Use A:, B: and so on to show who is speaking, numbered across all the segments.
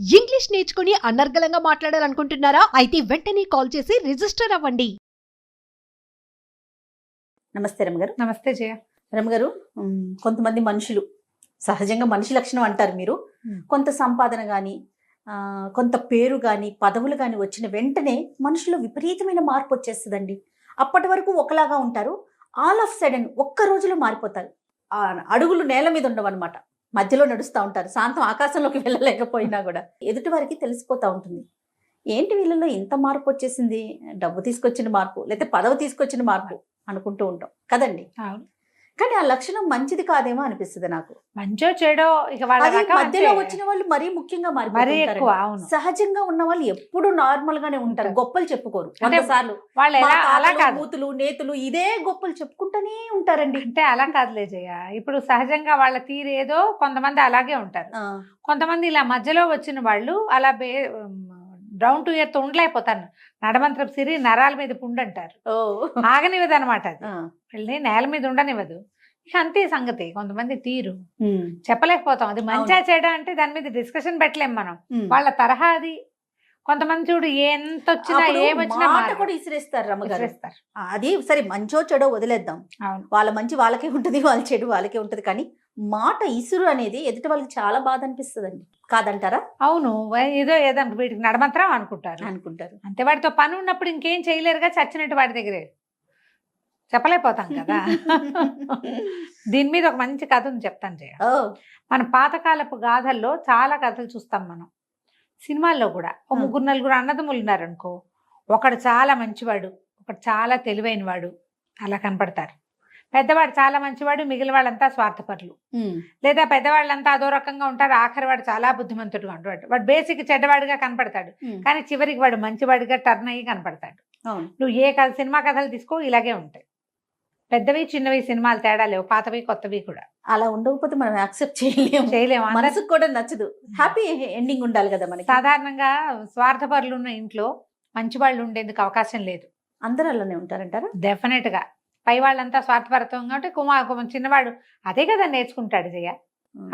A: English నేర్చుకుని అనర్గళంగా మాట్లాడాలనుకుంటున్నారా? అయితే వెంటనే కాల్ చేసి రిజిస్టర్ అవ్వండి.
B: నమస్తే రమగారు.
C: నమస్తే జయ.
B: రమగారు, కొంతమంది మనుషులు సహజంగా మనిషి లక్షణం అంటారు మీరు. కొంత సంపాదన కానీ, కొంత పేరు కానీ, పదవులు కానీ వచ్చిన వెంటనే మనుషుల్లో విపరీతమైన మార్పు వచ్చేస్తుందండి. అప్పటి వరకు ఒకలాగా ఉంటారు, ఆల్ ఆఫ్ సడన్ ఒక్క రోజులో మారిపోతారు. అడుగులు నేల మీద ఉండవన్నమాట, మధ్యలో నడుస్తూ ఉంటారు. శాంతం ఆకాశంలోకి వెళ్ళలేకపోయినా కూడా ఎదుటి వారికి తెలిసిపోతూ ఉంటుంది. ఏంటి వీళ్ళలో ఇంత మార్పు వచ్చేసింది? డబ్బు తీసుకొచ్చిన మార్పు, లేకపోతే పదవి తీసుకొచ్చిన మార్పు అనుకుంటూ ఉంటాం కదండి.
C: అవును,
B: కానీ ఆ లక్షణం మంచిది కాదేమో అనిపిస్తుంది నాకు.
C: మంచో చెడో ఇక వాళ్ళ
B: అది
C: రకం
B: మధ్యలో
C: అంతే.
B: వచ్చిన వాళ్ళు మరీ ముఖ్యంగా
C: మరీ
B: మారిపోతుంటారు.
C: ఎక్కువ. అవును,
B: సహజంగా ఉన్న వాళ్ళు ఎప్పుడు నార్మల్ గానే ఉంటారు,
C: ఉంటారు.
B: గొప్పలు చెప్పుకోరు.
C: అంటే
B: సార్లు
C: వాళ్ళు ఎలా అలా కాదు,
B: మూతులు నేతులు ఇదే గొప్పలు చెప్పుకుంటూనే ఉంటారండి.
C: అంటే అలా కాదులే జయ. ఇప్పుడు సహజంగా వాళ్ళ తీరు ఏదో, కొంతమంది అలాగే ఉంటారు. కొంతమంది ఇలా మధ్యలో వచ్చిన వాళ్ళు అలా డౌన్ టు ఎర్త్ ఉండలేకపోతాను. నడమంత్రపు సిరి నరాల మీద పుండు అంటారు, ఆగనివ్వదు అనమాట. అది వెళ్ళి నేల మీద ఉండనివ్వదు. ఇక అంతే సంగతి. కొంతమంది తీరు చెప్పలేకపోతాం. అది మంచిగా చెడా అంటే దాని మీద డిస్కషన్ పెట్టలేం మనం. వాళ్ళ తరహా అది. కొంతమంది చూడు ఎంత వచ్చినా ఏమొచ్చినా
B: మాట కూడా ఇసిరేస్తారు రమ్మగారు.
C: ఇస్తారు.
B: అది సరే, మంచో చెడో వదిలేద్దాం.
C: అవును,
B: వాళ్ళ మంచి వాళ్ళకే ఉంటది, వాళ్ళ చెడు వాళ్ళకే ఉంటది. కానీ మాట ఇసురు అనేది ఎదుటి వాళ్ళకి చాలా బాధ అనిపిస్తుందండి, కాదంటారా?
C: అవును. ఏదో వీటికి నడమంత్రం అనుకుంటారు. అంతే. వాడితో పని ఉన్నప్పుడు ఇంకేం చేయలేరుగా, చచ్చినట్టు వాడి దగ్గరే చెప్పలేకపోతాం కదా. దీని మీద ఒక మంచి కథ ఉంది, చెప్తాను జయ. మన పాతకాలపు గాథల్లో చాలా కథలు చూస్తాం మనం. సినిమాల్లో కూడా ఓ ముగ్గురు నలుగురు అన్నదమ్ములు ఉన్నారనుకో, ఒకడు చాలా మంచివాడు, ఒకడు చాలా తెలివైన వాడు అలా కనపడతారు. పెద్దవాడు చాలా మంచివాడు, మిగిలిన వాళ్ళంతా స్వార్థపరులు. లేదా పెద్దవాళ్ళంతా అదో రకంగా ఉంటారు, ఆఖరి వాడు చాలా బుద్ధిమంతుడుగా ఉంటాడు. వాడు బేసిక్ చెడ్డవాడిగా కనపడతాడు, కానీ చివరికి వాడు మంచివాడిగా టర్న్ అయ్యి కనపడతాడు. నువ్వు ఏ సినిమా కథలు తీసుకో ఇలాగే ఉంటాయి. పెద్దవి చిన్నవి సినిమాలు తేడా లేవు, పాతవి కొత్తవి కూడా.
B: అలా ఉండకపోతే మనం యాక్సెప్ట్ చేయలేము, మనసుకు కూడా నచ్చదు. హ్యాపీ ఎండింగ్ ఉండాలి కదా మనకి.
C: సాధారణంగా స్వార్థపరులు ఉన్న ఇంట్లో మంచి వాళ్ళు ఉండేందుకు అవకాశం లేదు.
B: అందరూ అలానే ఉంటారంటారా?
C: డెఫినెట్ గా. పై వాళ్ళంతా స్వార్థపరత్వంగా ఉంటే చిన్నవాడు అదే కదా నేర్చుకుంటాడు జయ.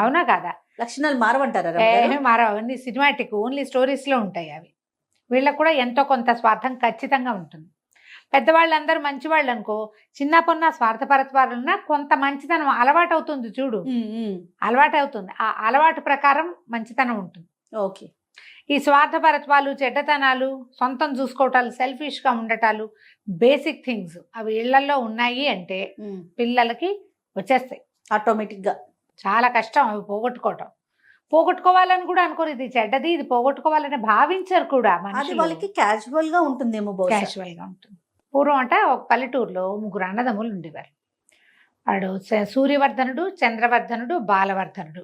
C: అవునా కాదా?
B: లక్షణాలు మారవంటారా?
C: మారవు. అవన్నీ సినిమాటిక్, ఓన్లీ స్టోరీస్ లో ఉంటాయి అవి. వీళ్ళకు కూడా ఎంతో కొంత స్వార్థం ఖచ్చితంగా ఉంటుంది. పెద్దవాళ్ళందరూ మంచివాళ్ళు అనుకో, చిన్న పొన్న స్వార్థపరత్వాలున్నా కొంత మంచితనం అలవాటు అవుతుంది. చూడు, అలవాటు అవుతుంది. ఆ అలవాటు ప్రకారం మంచితనం ఉంటుంది.
B: ఓకే.
C: ఈ స్వార్థపరత్వాలు, చెడ్డతనాలు, సొంతం చూసుకోవటాలు, సెల్ఫిష్ గా ఉండటాలు, బేసిక్ థింగ్స్ అవి ఇళ్లలో ఉన్నాయి అంటే పిల్లలకి వచ్చేస్తాయి
B: ఆటోమేటిక్ గా.
C: చాలా కష్టం అవి పోగొట్టుకోవాలని కూడా అనుకోరు. ఇది చెడ్డది, ఇది పోగొట్టుకోవాలని భావించరు కూడా.
B: వాళ్ళకి క్యాజువల్ గా ఉంటుందేమో.
C: క్యాజువల్ గా ఉంటుంది. పూర్వం అంటే ఒక పల్లెటూరులో ముగ్గురు అన్నదమ్ములు ఉండేవారు. వాడు సూర్యవర్ధనుడు, చంద్రవర్ధనుడు, బాలవర్ధనుడు.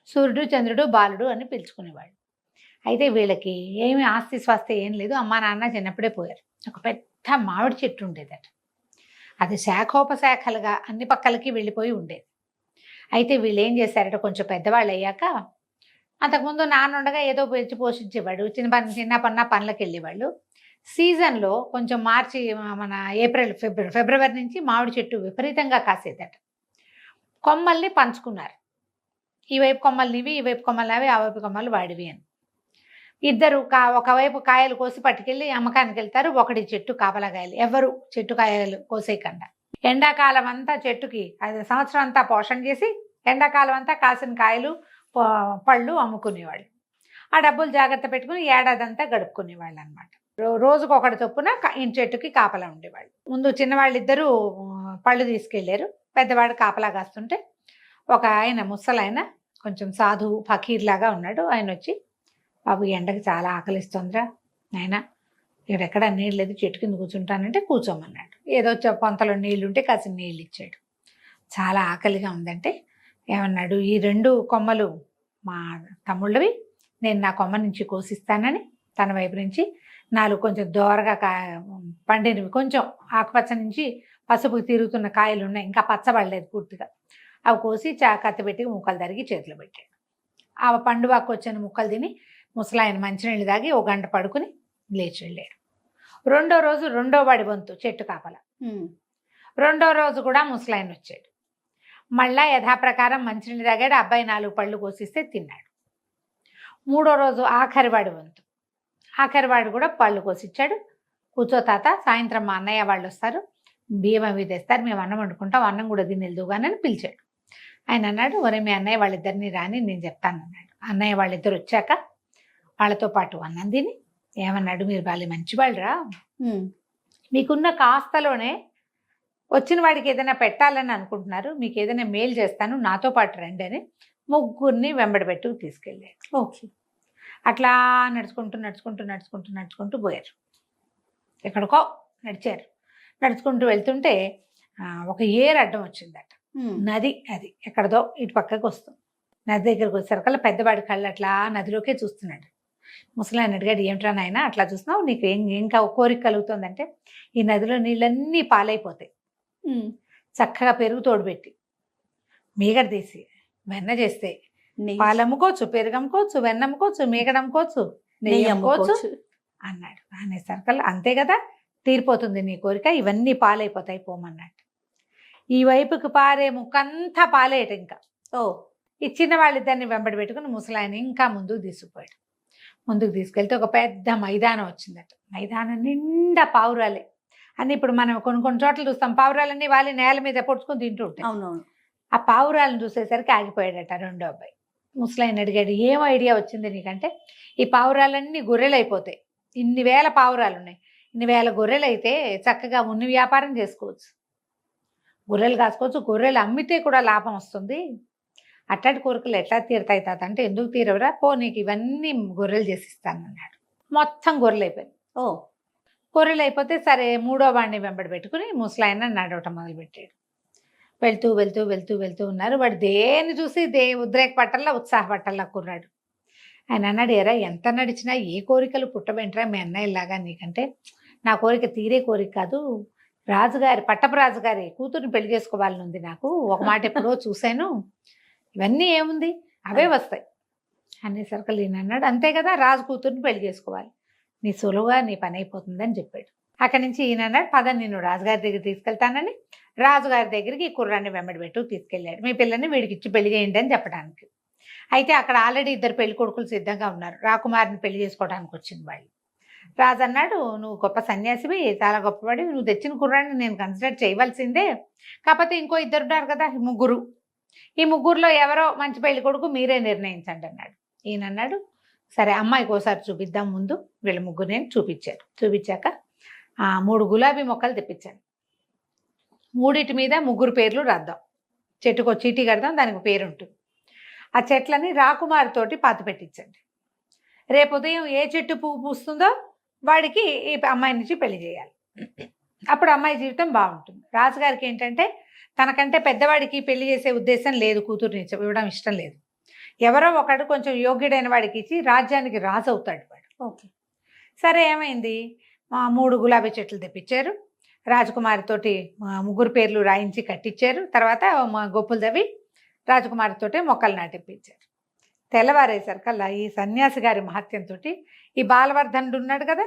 C: సూర్యుడు, చంద్రుడు, బాలుడు అని పిలుచుకునేవాడు. అయితే వీళ్ళకి ఏమి ఆస్తి స్వాస్తి ఏం లేదు. అమ్మా నాన్న చిన్నప్పుడే పోయారు. ఒక పెద్ద మామిడి చెట్టు ఉండేదట. అది శాఖోపశాఖలుగా అన్ని పక్కలకి వెళ్ళిపోయి ఉండేది. అయితే వీళ్ళు ఏం చేశారట, కొంచెం పెద్దవాళ్ళు అయ్యాక, అంతకుముందు నాన్న ఉండగా ఏదో పెంచి పోషించేవాడు, చిన్న పన్న పనులకు వెళ్ళేవాళ్ళు. సీజన్లో కొంచెం మార్చి, మన ఏప్రిల్ ఫిబ్రవరి నుంచి మామిడి చెట్టు విపరీతంగా కాసేదట. కొమ్మల్ని పంచుకున్నారు. ఈ వైపు కొమ్మలు నీవి, ఈ వైపు కొమ్మలు అవి, ఆ వైపు కొమ్మలు వాడివి అని. ఇద్దరు ఒకవైపు కాయలు కోసి పట్టుకెళ్ళి అమ్మకానికి వెళ్తారు. ఒకటి చెట్టు కాపలాకాయలు. ఎవరు చెట్టు కాయలు కోసేయకుండా. ఎండాకాలం అంతా చెట్టుకి సంవత్సరం అంతా పోషణ చేసి, ఎండాకాలం అంతా కాసిన కాయలు పళ్ళు అమ్ముకునేవాళ్ళు. ఆ డబ్బులు జాగ్రత్త పెట్టుకుని ఏడాదంతా గడుపుకునేవాళ్ళు అనమాట. రోజుకు ఒకటి చొప్పున చెట్టుకి కాపలా ఉండేవాళ్ళు. ముందు చిన్నవాళ్ళిద్దరూ పళ్ళు తీసుకెళ్లారు, పెద్దవాడు కాపలా కాస్తుంటే ఒక ఆయన ముసలైన కొంచెం సాధువు ఫకీర్ లాగా ఉన్నాడు. ఆయన వచ్చి, బాబు ఎండకి చాలా ఆకలిస్తుందిరా నాయన, ఇక్కడెక్కడ నీళ్ళు లేదు, చెట్టు కింద కూర్చుంటానంటే కూర్చోమన్నాడు. ఏదో పొంతలో నీళ్లుంటే కాసిన నీళ్ళు ఇచ్చాడు. చాలా ఆకలిగా ఉందంటే ఏమన్నాడు, ఈ 2 కొమ్మలు మా తమ్ముళ్ళవి, నేను నా కొమ్మ నుంచి కోసిస్తానని తన వైపు నుంచి 4 కొంచెం దోరగా పండినవి, కొంచెం ఆకుపచ్చ నుంచి పసుపు తిరుగుతున్న కాయలు ఉన్నాయి, ఇంకా పచ్చబడలేదు పూర్తిగా, అవి కోసి కత్తి పెట్టి ముక్కలు తరిగి చేతిలో పెట్టాడు. ఆ పండువాకు వచ్చిన ముక్కలు తిని ముసలాయన మంచినీళ్ళు తాగి 1 గంట పడుకుని లేచి వెళ్ళాడు. రెండో రోజు రెండో వాడి వంతు చెట్టు కాపల. రెండో రోజు కూడా ముసలాయన వచ్చాడు. మళ్ళా యథాప్రకారం మంచినీళ్ళు తాగాడు. అబ్బాయి 4 పళ్ళు కోసిస్తే తిన్నాడు. మూడో రోజు ఆఖరివాడి వంతు. ఆఖరివాడు కూడా పళ్ళు కోసిచ్చాడు. కూర్చో తాత, సాయంత్రం మా అన్నయ్య వాళ్ళు వస్తారు, బియ్యం అవి తెస్తారు, మేము అన్నం వండుకుంటాం, అన్నం కూడా తిని వెళ్దుగానే అని పిలిచాడు. ఆయన అన్నాడు, ఒరే మీ అన్నయ్య వాళ్ళిద్దరిని రాని నేను చెప్తాను అన్నాడు. అన్నయ్య వాళ్ళిద్దరు వచ్చాక వాళ్ళతో పాటు అన్నం తిని ఏమన్నాడు, మీరు బాగా మంచి వాళ్ళరా, మీకున్న కాస్తలోనే వచ్చిన వాడికి ఏదైనా పెట్టాలని అనుకుంటున్నారు, మీకు ఏదైనా మేలు చేస్తాను, నాతో పాటు రండి అని ముగ్గురిని వెంబడబెట్టు తీసుకెళ్ళాడు.
B: ఓకే.
C: అట్లా నడుచుకుంటూ నడుచుకుంటూ నడుచుకుంటూ నడుచుకుంటూ పోయారు. ఎక్కడికో నడిచారు. నడుచుకుంటూ వెళ్తుంటే ఒక ఏరు అడ్డం వచ్చిందట. నది, అది ఎక్కడదో ఇటు పక్కకి వస్తుంది. నది దగ్గరకు వచ్చేసరికల్లా పెద్దవాడి కళ్ళు అట్లా నదిలోకే చూస్తున్నాడు. ముసలాయన అడిగాడు, ఏమిట్రా నాయన అట్లా చూస్తున్నావు, నీకు ఇంకా కోరిక కలుగుతుందంటే, ఈ నదిలో నీళ్ళన్నీ పాలైపోతాయి, చక్కగా పెరుగు తోడుపెట్టి మీగడ తీసి వెన్న చేస్తే పాలు అమ్ముకోవచ్చు, పెరుగు అమ్ముకోవచ్చు, వెన్న అమ్ముకోవచ్చు, మీగడ అమ్ముకోవచ్చు, నెయ్యి అమ్ముకోవచ్చు అన్నాడు. అనేసరికల్లా అంతే కదా, తీరిపోతుంది నీ కోరిక, ఇవన్నీ పాలైపోతాయి పోమన్నాడు. ఈ వైపుకి పారే ముక్కంతా పాలేయట. ఇంకా ఈ చిన్న వాళ్ళిద్దరిని వెంబడి పెట్టుకుని ముసలాయన ఇంకా ముందుకు తీసుకుపోయాడు. ముందుకు తీసుకెళ్తే ఒక పెద్ద మైదానం వచ్చిందట. మైదానం నిండా పావురాలే అని. ఇప్పుడు మనం కొన్ని చోట్ల చూస్తాం, పావురాలన్నీ వాళ్ళ నేల మీద పొడుచుకొని తింటూ ఉంటాయి.
B: అవునవును.
C: ఆ పావురాలను చూసేసరికి ఆగిపోయాడట రెండో అబ్బాయి. ముసలాయన అడిగాడు, ఏం ఐడియా వచ్చింది నీకంటే, ఈ పావురాలన్నీ గొర్రెలు అయిపోతాయి, ఇన్ని వేల పావురాలు ఉన్నాయి, ఇన్ని వేల గొర్రెలు అయితే చక్కగా ఉన్ని వ్యాపారం చేసుకోవచ్చు, గొర్రెలు కాసుకోవచ్చు, గొర్రెలు అమ్మితే కూడా లాభం వస్తుంది, అట్లాంటి కోరికలు ఎట్లా తీరుతాయి తాత అంటే, ఎందుకు తీరవరా, పో నీకు ఇవన్నీ గొర్రెలు చేసిస్తాను అన్నాడు. మొత్తం గొర్రెలు అయిపోయింది. గొర్రెలు అయిపోతే సరే మూడో వాడిని వెంబడి పెట్టుకుని ముసలాయన నడవటం మొదలుపెట్టాడు. వెళ్తూ వెళ్తూ వెళ్తూ వెళ్తూ ఉన్నారు. వాడు దేన్ని చూసి ఉద్రేక పట్టల్లా ఉత్సాహ పట్టల్లా కుర్రాడు. ఆయన అన్నాడు, ఎరా ఎంత నడిచినా ఏ కోరికలు పుట్టబెంటరా మీ అన్నయ్యలాగా, నీకంటే నా కోరిక తీరే కోరిక కాదు, రాజుగారి పట్టపు రాజుగారి కూతుర్ని పెళ్లి చేసుకోవాలని ఉంది నాకు, ఒక మాట ఎప్పుడో చూశాను, ఇవన్నీ ఏముంది అవే వస్తాయి అనేసరికి ఈయన అన్నాడు, అంతే కదా, రాజు కూతుర్ని పెళ్లి చేసుకోవాలి, నీ సులువుగా నీ పని అయిపోతుందని చెప్పాడు. అక్కడి నుంచి ఈయన అన్నాడు, పద నిన్ను రాజుగారి దగ్గర తీసుకెళ్తానని రాజుగారి దగ్గరికి ఈ కుర్రాన్ని వెంబడి పెట్టు తీసుకెళ్ళాడు. మీ పిల్లని వీడికి ఇచ్చి పెళ్లి చేయండి అని చెప్పడానికి. అయితే అక్కడ ఆల్రెడీ ఇద్దరు పెళ్లి కొడుకులు సిద్ధంగా ఉన్నారు. రాకుమారిని పెళ్లి చేసుకోవడానికి వచ్చింది వాళ్ళు. రాజు అన్నాడు, నువ్వు గొప్ప సన్యాసివి, చాలా గొప్పవాడి, నువ్వు తెచ్చిన కుర్రాన్ని నేను కన్సిడర్ చేయవలసిందే, కాకపోతే ఇంకో ఇద్దరు ఉన్నారు కదా, ముగ్గురు, ఈ ముగ్గురులో ఎవరో మంచి పెళ్లి కొడుకు మీరే నిర్ణయించండి అన్నాడు. ఈయన అన్నాడు, సరే అమ్మాయికి ఒకసారి చూపిద్దాం, ముందు వీళ్ళ ముగ్గురు నేను చూపించారు. చూపించాక 3 గులాబీ మొక్కలు తెప్పించాను, 3 మీద ముగ్గురు పేర్లు రాద్దాం, చెట్టుకో చీటీ కడదాం, దానికి పేరు ఉంటుంది. ఆ చెట్లని రాకుమారితోటి పాత పెట్టించండి, రేపు ఉదయం ఏ చెట్టు పువ్వు పూస్తుందో వాడికి ఈ అమ్మాయి నుంచి పెళ్లి చేయాలి, అప్పుడు అమ్మాయి జీవితం బాగుంటుంది. రాజుగారికి ఏంటంటే తనకంటే పెద్దవాడికి పెళ్లి చేసే ఉద్దేశం లేదు, కూతుర్ని ఇవ్వడం ఇష్టం లేదు, ఎవరో ఒకడు కొంచెం యోగ్యుడైన వాడికి ఇచ్చి రాజ్యానికి రాజు అవుతాడు వాడు.
B: ఓకే.
C: సరే ఏమైంది, 3 గులాబీ చెట్లు తెప్పించారు, రాజకుమారితోటి ముగ్గురు పేర్లు రాయించి కట్టించారు, తర్వాత గొప్పలు తవ్వి రాజకుమారితోటి మొక్కలు నాటిపించారు. తెల్లవారేసరికల్లా ఈ సన్యాసి గారి మహత్యంతో ఈ బాలవర్ధనుడు ఉన్నాడు కదా,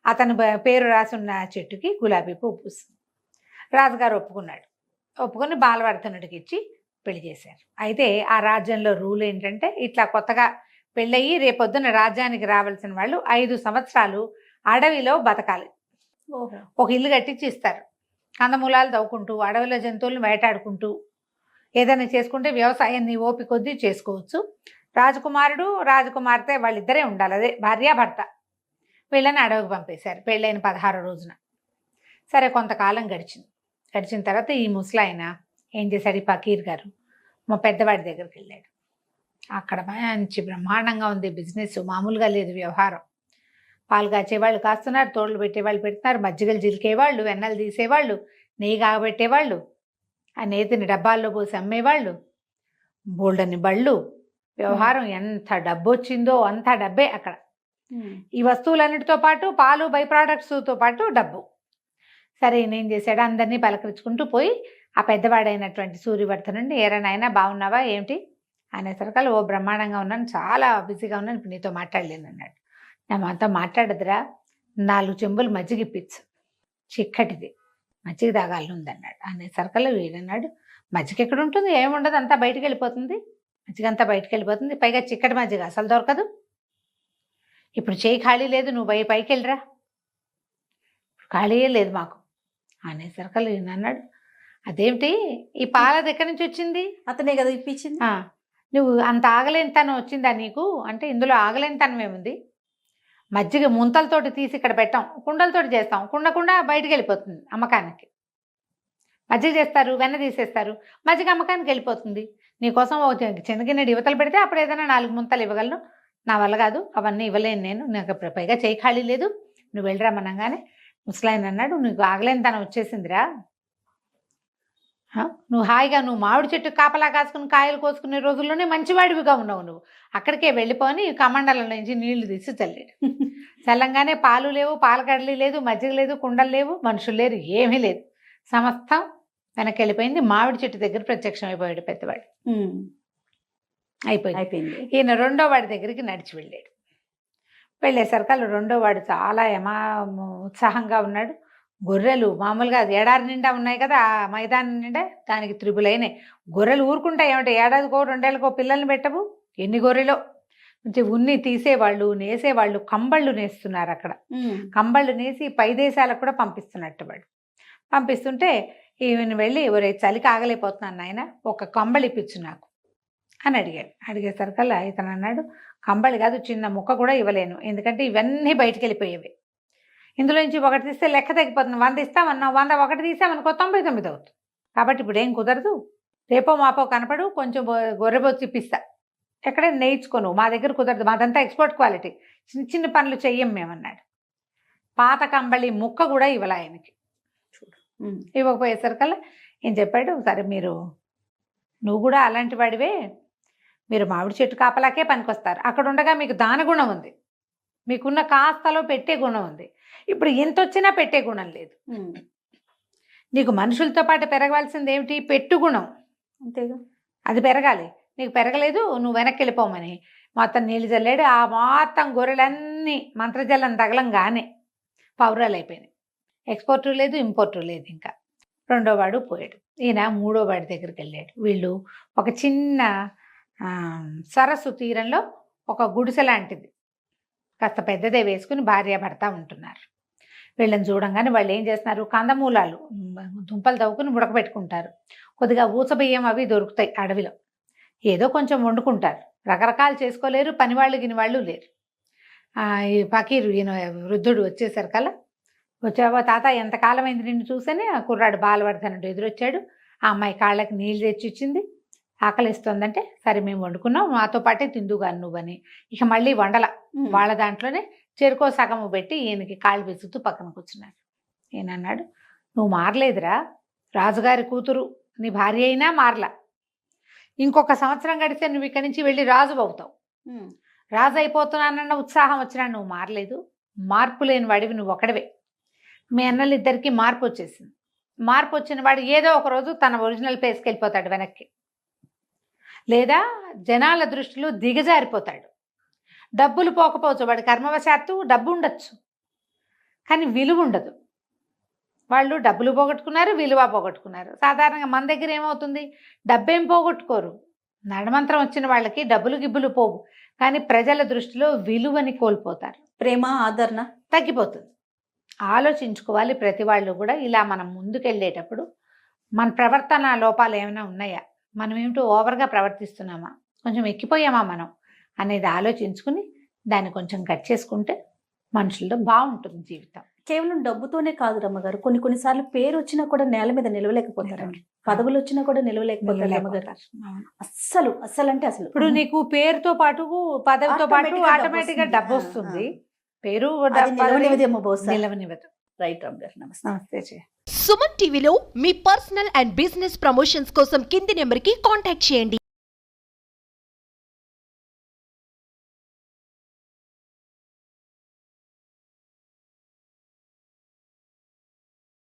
C: అతను పేరు రాసున్న చెట్టుకి గులాబీ పువ్వు పూస్తుంది. రాజుగారు ఒప్పుకుని బాలవర్ధనుడికి ఇచ్చి పెళ్లి చేశారు. అయితే ఆ రాజ్యంలో రూల్ ఏంటంటే, ఇట్లా కొత్తగా పెళ్ళయి రేపొద్దున రాజ్యానికి రావాల్సిన వాళ్ళు 5 సంవత్సరాలు అడవిలో బతకాలి. ఒక ఇల్లు కట్టించి ఇస్తారు, కందమూలాలు తవ్వుకుంటూ అడవిలో జంతువులను వేటాడుకుంటూ ఏదైనా చేసుకుంటే వ్యవసాయాన్ని ఓపిక కొద్దీ చేసుకోవచ్చు. రాజకుమారుడు రాజకుమార్తె వాళ్ళిద్దరే ఉండాలి, అదే భార్యాభర్త. వీళ్ళని అడవికి పంపేశారు పెళ్ళైన 16వ రోజున. సరే కొంతకాలం గడిచిన తర్వాత ఈ ముసలాయన ఏం చేశాడు, ఈ ఫకీర్ గారు మా పెద్దవాడి దగ్గరికి వెళ్ళాడు. అక్కడ మంచి బ్రహ్మాండంగా ఉంది బిజినెస్, మామూలుగా లేదు వ్యవహారం. పాలు కాచేవాళ్ళు కాస్తున్నారు, తోళ్ళు పెట్టేవాళ్ళు పెడుతున్నారు, మజ్జిగలు జిలికేవాళ్ళు, వెన్నలు తీసేవాళ్ళు, నెయ్యి కాగబెట్టేవాళ్ళు, ఆ నేతిని డబ్బాల్లో పోసి అమ్మేవాళ్ళు, బోల్డని బళ్ళు, వ్యవహారం. ఎంత డబ్బు వచ్చిందో అంత డబ్బే అక్కడ. ఈ వస్తువులన్నిటితో పాటు పాలు బై ప్రోడక్ట్స్తో పాటు డబ్బు. సరే నేం చేశాడు, అందరినీ పలకరించుకుంటూ పోయి ఆ పెద్దవాడైనటువంటి సూర్యవర్ధనుడిని, ఏరా నాయనా బాగున్నావా ఏమిటి అనేసరికల్లా, ఓ బ్రహ్మాండంగా ఉన్నాను, చాలా బిజీగా ఉన్నాను, ఇప్పుడు నీతో మాట్లాడలేను అన్నాడు. నా మాతో మాట్లాడదురా, 4 చెంబులు మజ్జిగ ఇప్పించు, చిక్కటిది మజ్జిగ తాగాలని ఉందన్నాడు. అనేసరికల్లా వీడన్నాడు, మజ్జిగ ఎక్కడ ఉంటుంది, ఏముండదు, అంతా బయటికి వెళ్ళిపోతుంది, మజ్జిగ అంతా బయటికి వెళ్ళిపోతుంది, పైగా చిక్కటి మజ్జిగ అసలు దొరకదు, ఇప్పుడు చేయి ఖాళీ లేదు, నువ్వు పైకి వెళ్ళిరా, ఖాళీయే లేదు మాకు అనేసరికల్లా ఈయన అన్నాడు, అదేమిటి ఈ పాలది ఎక్కడి నుంచి వచ్చింది?
B: అతనే కదా ఇప్పించింది.
C: నువ్వు అంత ఆగలేనితనం వచ్చిందా నీకు అంటే, ఇందులో ఆగలేనితనం ఏముంది? మజ్జిగ ముంతలతోటి తీసి ఇక్కడ పెట్టాం, కుండలతోటి చేస్తాం, కుండ బయటికి వెళ్ళిపోతుంది అమ్మకానికి. మజ్జిగ చేస్తారు, వెన్న తీసేస్తారు, మజ్జిగ అమ్మకానికి వెళ్ళిపోతుంది. నీకోసం ఒక చెందగిన్నెడు యువతలు పెడితే అప్పుడు ఏదైనా 4 ముంతలు ఇవ్వగలను, నా వల్ల కాదు, అవన్నీ ఇవ్వలేను నేను, నాకు పైగా చేయి ఖాళీ లేదు, నువ్వు వెళ్ళిరామనగానే ముసలాయన అన్నాడు, నీకు ఆగలేనితనం వచ్చేసిందిరా, నువ్వు హాయిగా నువ్వు మామిడి చెట్టు కాపలా కాసుకుని కాయలు కోసుకునే రోజుల్లోనే మంచివాడివిగా ఉన్నావు, నువ్వు అక్కడికే వెళ్ళిపోని కమండలం నుంచి నీళ్లు తీసి చల్లాడు. చల్లంగానే పాలు లేవు, పాలకడలి లేదు, మజ్జిగ లేదు, కుండలు లేవు, మనుషులు లేరు, ఏమీ లేదు, సమస్తం వెనక్కి వెళ్ళిపోయింది. మామిడి చెట్టు దగ్గర ప్రత్యక్షం అయిపోయాడు పెద్దవాడు. అయిపోయింది. ఈయన రెండో వాడి దగ్గరికి నడిచి వెళ్ళాడు. వెళ్ళేసరికి రెండో వాడు చాలా ఉత్సాహంగా ఉన్నాడు. గొర్రెలు మామూలుగా ఎడారి నిండా ఉన్నాయి కదా, ఆ మైదానం నిండా దానికి త్రిబులైనాయి. గొర్రెలు ఊరుకుంటాయి ఏమంటే, ఏడాదికో 2 ఏళ్ళకో పిల్లల్ని పెట్టవు, ఎన్ని గొర్రెలో. మంచి ఉన్ని తీసేవాళ్ళు, నేసేవాళ్ళు, కంబళ్ళు నేస్తున్నారు అక్కడ. కంబళ్ళు నేసి పై దేశాలకు కూడా పంపిస్తున్నట్టు వాడు. పంపిస్తుంటే ఈయన వెళ్ళి, ఎవరే చలికి ఆగలేకపోతున్నాను నాయన, ఒక కంబళి ఇప్పించు నాకు అని అడిగాడు. అడిగేసరికల్లా ఇతను అన్నాడు, కంబళి కాదు, చిన్న ముక్క కూడా ఇవ్వలేను, ఎందుకంటే ఇవన్నీ బయటికి వెళ్ళిపోయేవి, ఇందులో నుంచి ఒకటి తీస్తే లెక్క తగ్గిపోతుంది, 100 ఇస్తామన్నా 100 ఒకటి తీసామనుకో 99 అవుతుంది, కాబట్టి ఇప్పుడు ఏం కుదరదు, రేపో మాపో కనపడు, కొంచెం గొర్రెబొచ్చు ఇప్పిస్తా, ఎక్కడే నేర్చుకోను, మా దగ్గర కుదరదు, మాదంతా ఎక్స్పోర్ట్ క్వాలిటీ, చిన్న పనులు చెయ్యం మేమన్నాడు. పాత కంబళి ముక్క కూడా ఇవ్వాల ఆయనకి. ఇవ్వకపోయేసరికల్లా ఏం చెప్పాడు, సరే నువ్వు కూడా అలాంటి వాడివే, మీరు మామిడి చెట్టు కాపలాకే పనికొస్తారు, అక్కడ ఉండగా మీకు దాన గుణం ఉంది, మీకున్న కాస్తలో పెట్టే గుణం ఉంది, ఇప్పుడు ఎంత వచ్చినా పెట్టే గుణం లేదు, నీకు మనుషులతో పాటు పెరగవలసింది ఏమిటి, పెట్టు గుణం,
B: అంతేగా,
C: అది పెరగాలి, నీకు పెరగలేదు, నువ్వు వెనక్కి వెళ్ళిపోమని మొత్తం నీళ్ళు చల్లాడు. ఆ మొత్తం గొర్రెలన్నీ మంత్రజలం తగలంగానే పౌరాలు అయిపోయినాయి, ఎక్స్పోర్టు లేదు, ఇంపోర్టు లేదు. ఇంకా రెండో వాడు పోయాడు. ఈయన మూడో వాడి దగ్గరికి వెళ్ళాడు. వీళ్ళు ఒక చిన్న సరస్సు తీరంలో ఒక గుడిసె లాంటిది కాస్త పెద్దదే వేసుకుని భార్యాభర్త ఉంటున్నారు. వీళ్ళని చూడంగానే వాళ్ళు ఏం చేస్తున్నారు, కందమూలాలు దుంపలు తవ్వుకుని ఉడకబెట్టుకుంటారు, కొద్దిగా ఊసబియ్యం అవి దొరుకుతాయి అడవిలో, ఏదో కొంచెం వండుకుంటారు, రకరకాలు చేసుకోలేరు, పనివాళ్ళు గినివాళ్ళు లేరు. ఈ ఫకీరు ఈయన వృద్ధుడు వచ్చేసరికల్లా, వచ్చావో తాత, ఎంతకాలం అయింది నిన్ను చూసేనే, కుర్రాడు బాలవర్ధనుడు ఎదురొచ్చాడు. ఆ అమ్మాయి కాళ్ళకి నీళ్ళు తెచ్చిచ్చింది, ఆకలిస్తుందంటే సరే మేము వండుకున్నాం, మాతో పాటే తిందుగాను నువ్వని. ఇక మళ్ళీ వండల, వాళ్ళ దాంట్లోనే చెరుకో సగము పెట్టి ఈయనకి కాళ్ళు విసుగుతూ పక్కన కూర్చున్నారు. ఈయన అన్నాడు, నువ్వు మారలేదురా, రాజుగారి కూతురు నీ భార్య అయినా మారలా, ఇంకొక సంవత్సరం గడిస్తే నువ్వు ఇక్కడి నుంచి వెళ్ళి రాజు అవుతావు, రాజు అయిపోతున్నానన్న ఉత్సాహం వచ్చినా నువ్వు మారలేదు, మార్పు లేని వాడివి నువ్వు ఒకడివే. మీ అన్నలిద్దరికీ మార్పు వచ్చేసింది, మార్పు వచ్చిన వాడు ఏదో ఒక రోజు తన ఒరిజినల్ ప్లేస్కి వెళ్ళిపోతాడు వెనక్కి, లేదా జనాల దృష్టిలో దిగజారిపోతాడు. డబ్బులు పోకపోవచ్చు, వాడి కర్మవశాత్తు డబ్బు ఉండొచ్చు కానీ విలువ ఉండదు. వాళ్ళు డబ్బులు పోగొట్టుకున్నారు, విలువ పోగొట్టుకున్నారు. సాధారణంగా మన దగ్గర ఏమవుతుంది, డబ్బేం పోగొట్టుకోరు, నడమంత్రం వచ్చిన వాళ్ళకి డబ్బులు గిబ్బులు పోవు, కానీ ప్రజల దృష్టిలో విలువని కోల్పోతారు,
B: ప్రేమ ఆదరణ
C: తగ్గిపోతుంది. ఆలోచించుకోవాలి ప్రతి వాళ్ళు కూడా. ఇలా మనం ముందుకెళ్ళేటప్పుడు మన ప్రవర్తన లోపాలు ఏమైనా ఉన్నాయా, మనం ఏమిటో ఓవర్గా ప్రవర్తిస్తున్నామా, కొంచెం ఎక్కిపోయామా మనం అనేది ఆలోచించుకుని దాన్ని కొంచెం కట్ చేసుకుంటే మనుషులతో బాగుంటుంది జీవితం.
B: కేవలం డబ్బుతోనే కాదు రమ్మగారు, కొన్నిసార్లు పేరు వచ్చినా కూడా నేల మీద నిలవలేకపోతారు, పదవులు వచ్చినా కూడా నిలవలేకపోతారు రమ్మగారు. అస్సలు అంటే అసలు
C: ఇప్పుడు నీకు పేరుతో పాటు పదవితో పాటు ఆటోమేటిక్ గా డబ్బు వస్తుంది, పేరు నిలవనివ్వదు.
B: రైట్ రమ్మగారు,
C: నమస్తే.
A: సుమన్ టీవీలో మీ పర్సనల్ అండ్ బిజినెస్ ప్రమోషన్స్ కోసం కింది నెంబర్కి కాంటాక్ట్ చేయండి.